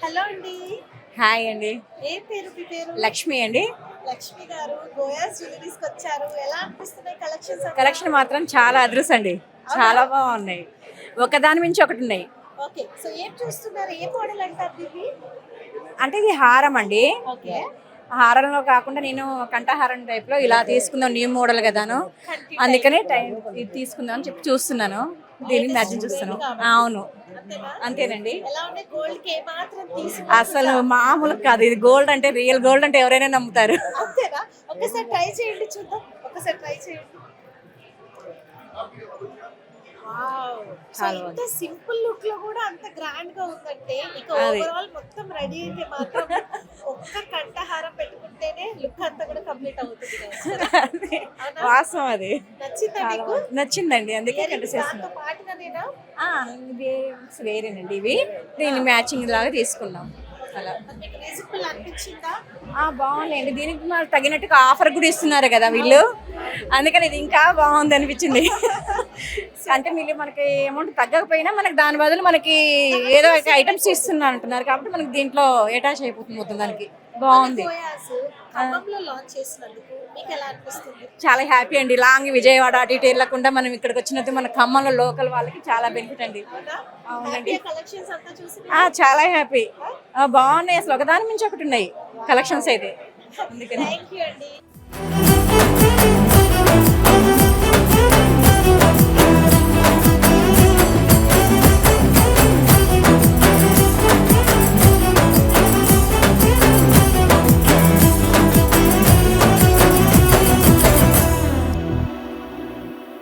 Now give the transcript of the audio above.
Hello అండి. Hi అండి. ఏం పేరు మీ పేరు? లక్ష్మి అండి. లక్ష్మి గారు గోయాస్ జ్యువెలరీస్కి వచ్చారు. ఎలా అనిపిస్తున్నాయి కలెక్షన్స్ అక్కడ? కలెక్షన్ మాత్రం చాలా అదృష్టం అండి. చాలా బాగున్నాయి. ఒకదాని మించి ఒకటి ఉన్నాయి. ఓకే. సో ఏం చూస్తున్నారు? ఏ మోడల్ అంటారు దీన్ని? అంటే ఇది హారం అండి. ఓకే. హారంలో కాకుండా నేను కంఠహారం టైప్లో ఇలా తీసుకుందాం, న్యూ మోడల్ కదాను, కంటి అందుకనే టైం ఇది తీసుకుందాం అని చెప్పి చూస్తున్నాను. దీనికి మ్యాచింగ్ చూస్తున్నాను. అవును, అంతేనా? అంతేనండి. ఎలా ఉన్నాయి? గోల్డ్ కి ఏ మాత్రం అసలు మామూలు కాదు ఇది. గోల్డ్ అంటే, రియల్ గోల్డ్ అంటే ఎవరైనా నమ్ముతారు. అంతేనా? ఒకసారి ట్రై చేయండి చూద్దాం. ఒకసారి ట్రై చేయండి. వావ్! సో చాలా ఇంత సింపుల్ లుక్ లో కూడా అంత గ్రాండ్ గా ఉందంటే ఇక అది. ఓవరాల్ మొత్తం రెడీ అయితే మాత్రం ఒక్క కంఠహారం పెట్టుకుంటేనే లుక్ అంతా కూడా కంప్లీట్ అవుతుంది కదా. అవునా? వాస్తవం అది. నచ్చిందా చాలా మీకు? నచ్చిందండి, అందుకే Earrings కంటి చేస్తున్నాం. దాంతో పాటుగానేనా? ఇవి వేరేనండి. ఇవి దీన్ని మ్యాచింగ్ లాగా తీసుకున్నాం అలా. అది మీకు రీజనబుల్ అనిపించిందా? బాగుందండి. దీనికి మాకు తగినట్టుగా ఆఫర్ కూడా ఇస్తున్నారు కదా వీళ్ళు, అందుకని ఇది ఇంకా బాగుంది అనిపించింది. అంటే వీళ్ళు మనకి అమౌంట్ తగ్గకపోయినా మనకి దాని బదులు మనకి ఏదో ఒక ఐటమ్స్ ఇస్తున్నారు అంటున్నారు కాబట్టి మనకి దీంట్లో అటాచ్ అయిపోతుంది మొత్తం. దానికి బాగుంది. గోయాస్ ఖమ్మంలో లాంచ్ చేసినందుకు మీకు ఎలా అనిపిస్తుంది? చాలా హ్యాపీ అండి. లాంగ్ విజయవాడ అటు ఇటు వెళ్ళకుండా మనం ఇక్కడికి వచ్చినందుకు మన ఖమ్మంలో లోకల్ వాళ్ళకి చాలా బెనిఫిట్ అండి. అవునా? అవునండి. హ్యాపీ కలెక్షన్స్ అంతా చూసి చాలా హ్యాపీ. బాగున్నాయి, అసలు ఒకదాని మించి ఒకటి ఉన్నాయి కలెక్షన్స్ అయితే. అందుకని థ్యాంక్ యూ అండి.